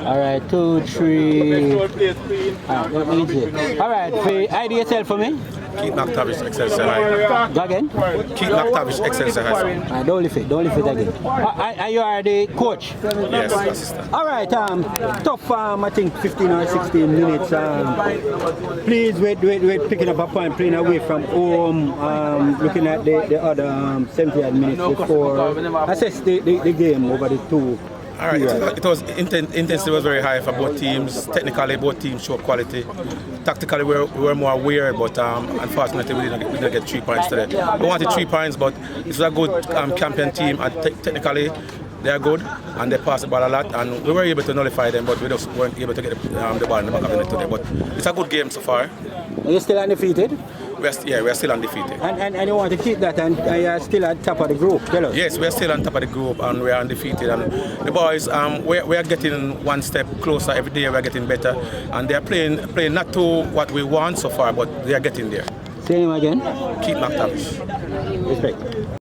All right, 2, 3. All right, easy. All right, ID yourself for me. Keith McTavish, Excelsior High. Go again. Keith McTavish, Excelsior High. Don't lift it again. Are you are the coach? Yes, assistant. All right, tough, I think 15 or 16 minutes. Please wait, picking up a point, playing away from home, looking at the other 70 minutes before. Assess the game over the two. All right, it was intensity was very high for both teams. Technically, both teams showed quality. Tactically, we were more aware, but unfortunately, we didn't get 3 points today. We wanted 3 points, but it's a good Campion team, and technically, they are good, and they pass the ball a lot, and we were able to nullify them, but we just weren't able to get the ball in the back of the net today. But it's a good game so far. Are you still undefeated? We are still undefeated. And you want to keep that, and you're still at top of the group, tell us. Yes, we are still on top of the group, and we are undefeated. And the boys, we are getting one step closer every day. We are getting better, and they are playing not to what we want so far, but they are getting there. Say him again. Keith McTavish. Respect.